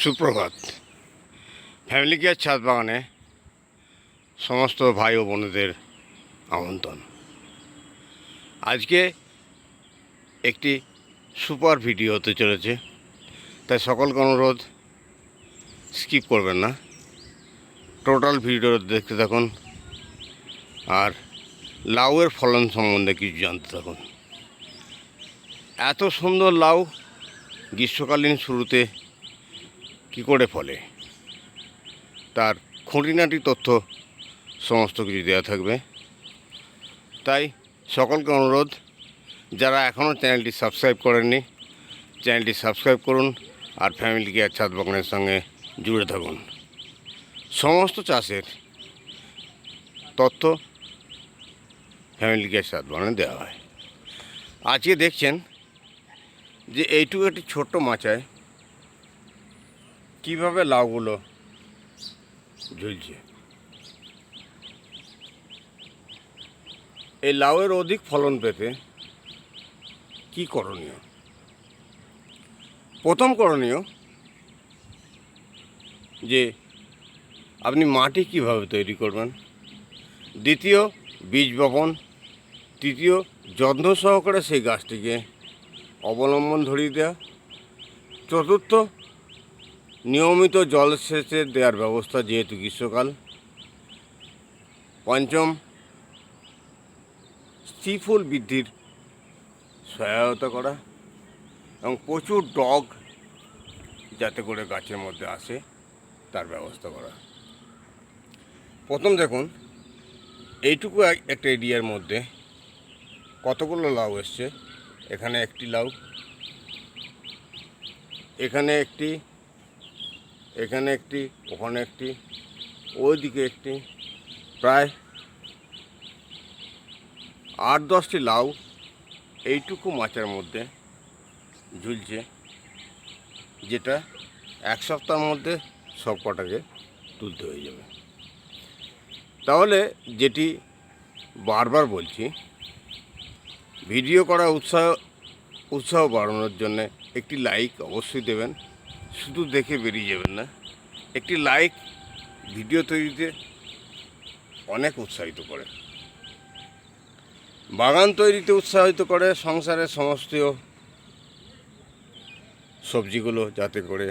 সুপ্রভাত। Family care ছাদ বাগানে সমস্ত ভাই ও বোনেদের আমন্ত্রণ। আজকে একটি সুপার ভিডিও হতে চলেছে, তাই সকলকে অনুরোধ স্কিপ করবেন না, টোটাল ভিডিও দেখতে থাকুন আর লাউয়ের ফলন সম্বন্ধে কিছু জানতে থাকুন। এত সুন্দর লাউ গ্রীষ্মকালীন শুরুতে কী করে ফলে তার খুঁটিনাটি তথ্য সমস্ত কিছু দেওয়া থাকবে। তাই সকলকে অনুরোধ, যারা এখনও চ্যানেলটি সাবস্ক্রাইব করেননি চ্যানেলটি সাবস্ক্রাইব করুন আর ফ্যামিলি কেয়ার ছাদ বাগানের সঙ্গে জুড়ে থাকুন। সমস্ত চাষের তথ্য ফ্যামিলি কেয়ার ছাদ বাগানে দেওয়া হয়। আজকে দেখছেন যে এইটুকু একটি ছোট্ট মাচায় কীভাবে লাউগুলো ঝুলছে। এই লাউয়ের অধিক ফলন পেতে কি করণীয়? প্রথম করণীয় যে আপনি মাটি কিভাবে তৈরি করবেন, দ্বিতীয় বীজ বপন, তৃতীয় যত্ন সহকারে সেই গাছটিকে অবলম্বন ধরিয়ে দেওয়া, চতুর্থ নিয়মিত জলসেচের দেওয়ার ব্যবস্থা যেহেতু গ্রীষ্মকাল, পঞ্চম স্ত্রী ফুল বৃদ্ধির সহায়তা করা এবং প্রচুর ডগ যাতে করে গাছের মধ্যে আসে তার ব্যবস্থা করা। প্রথম দেখুন এইটুকু একটা এরিয়ার মধ্যে কতগুলো লাউ এসছে। এখানে একটি লাউ, এখানে একটি, এখানে একটি, ওখানে একটি, ওইদিকে একটি, প্রায় 8-10টি লাউ এইটুকু মাচার মধ্যে ঝুলছে, যেটা এক সপ্তাহের মধ্যে সব কটাকে তুলতে হয়ে যাবে। তাহলে যেটি বারবার বলছি, ভিডিও করা উৎসাহ বাড়ানোর জন্যে একটি লাইক অবশ্যই দেবেন, শুধু দেখে বেরিয়ে যাবেন না। একটি লাইক ভিডিও তৈরিতে অনেক উৎসাহিত করে, বাগান তৈরিতে উৎসাহিত করে, সংসারের সমস্ত সবজিগুলো যাতে করে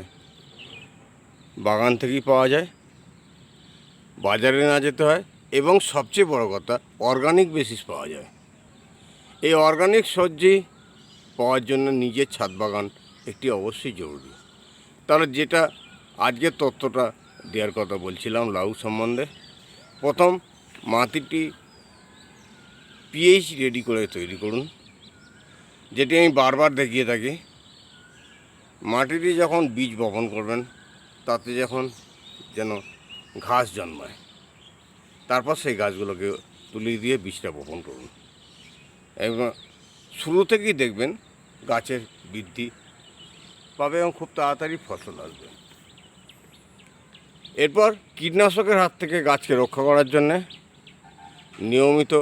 বাগান থেকেই পাওয়া যায়, বাজারে না যেতে হয়, এবং সবচেয়ে বড় কথা অর্গানিক বেসিস পাওয়া যায়। এই অর্গানিক সবজি পাওয়ার জন্য নিজের ছাদ বাগান একটি অবশ্যই জরুরি। তাহলে যেটা আজকের তথ্যটা দেওয়ার কথা বলছিলাম লাউ সম্বন্ধে, প্রথম মাটিটি পিএইচ রেডি করে তৈরি করুন, যেটি আমি বারবার দেখিয়ে থাকি। মাটিটি যখন বীজ বপন করবেন তাতে যখন যেন ঘাস জন্মায়, তারপর সেই গাছগুলোকে তুলে দিয়ে বীজটা বপন করুন এবং শুরু থেকেই দেখবেন গাছের বৃদ্ধি পাবে এবং খুব তাড়াতাড়ি ফসল আসবে। এরপর কীটনাশকের হাত থেকে গাছকে রক্ষা করার জন্যে নিয়মিত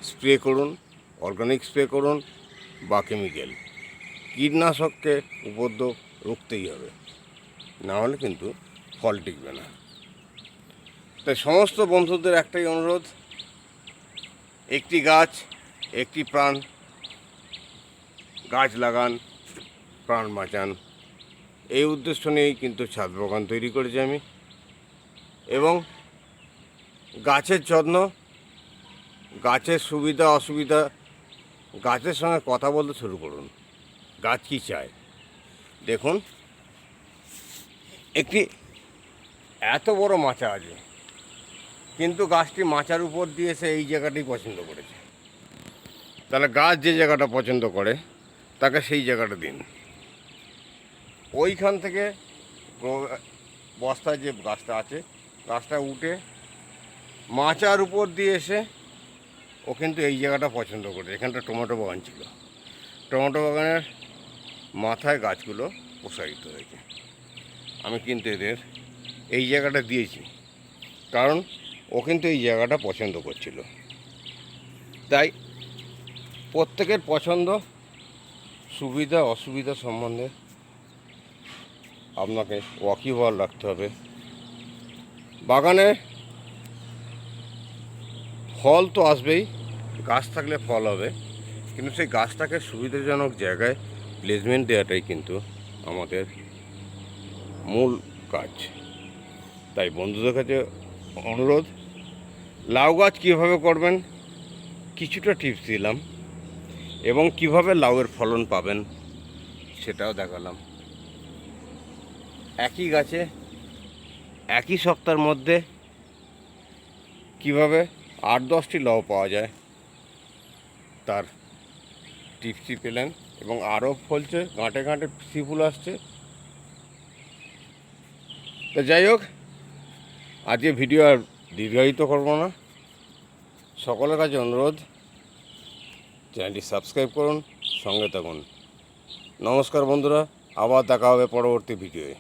স্প্রে করুন, অর্গানিক স্প্রে করুন বা কেমিক্যাল। কীটনাশককে উপদ্রব রুখতেই হবে, না হলে কিন্তু ফল টিকবে না। তাই সমস্ত বন্ধুদের একটাই অনুরোধ, একটি গাছ একটি প্রাণ, গাছ লাগান প্রাণ বাঁচান, এই উদ্দেশ্য নিয়েই কিন্তু ছাদ বাগান তৈরি করেছি আমি। এবং গাছের যত্ন, গাছের সুবিধা অসুবিধা, গাছের সঙ্গে কথা বলতে শুরু করুন। গাছ কী চায় দেখুন, একটি এত বড় মাচা আছে, কিন্তু গাছটি মাচার উপর দিয়ে এসে এই জায়গাটি পছন্দ করেছে। তাহলে গাছ যে জায়গাটা পছন্দ করে তাকে সেই জায়গাটা দিন। ওইখান থেকে বস্তায় যে গাছটা আছে, গাছটা উঠে মাচার উপর দিয়ে এসে ও কিন্তু এই জায়গাটা পছন্দ করে। এখানটা টমেটো বাগান ছিল, টমেটো বাগানের মাথায় গাছগুলো প্রসারিত হয়েছে। আমি কিন্তু এদের এই জায়গাটা দিয়েছি, কারণ ও কিন্তু এই জায়গাটা পছন্দ করছিল। তাই প্রত্যেকের পছন্দ সুবিধা অসুবিধা সম্বন্ধে আপনাকে ওয়াকিবহাল রাখতে হবে। বাগানে ফল তো আসবেই, গাছ থাকলে ফল হবে, কিন্তু সেই গাছটাকে সুবিধাজনক জায়গায় প্লেসমেন্ট দেওয়াটাই কিন্তু আমাদের মূল কাজ। তাই বন্ধুদের কাছে অনুরোধ, লাউ গাছ কীভাবে করবেন কিছুটা টিপস দিলাম, এবং কিভাবে লাউয়ের ফলন পাবেন সেটাও দেখালাম। একই গাছে একই সপ্তাহের মধ্যে কিভাবে 8-10টি লাউ পাওয়া যায় তার টিপসই পেলেন, এবং আরও ফলছে, গাঁটে গাঁটে ফুল আসছে। তো যাই হোক, আজকে ভিডিও আর দীর্ঘায়িত করব না। সকলের কাছে অনুরোধ, চ্যানেলটি সাবস্ক্রাইব করুন, সঙ্গে থাকুন। নমস্কার বন্ধুরা, আবার দেখা হবে পরবর্তী ভিডিওয়ে।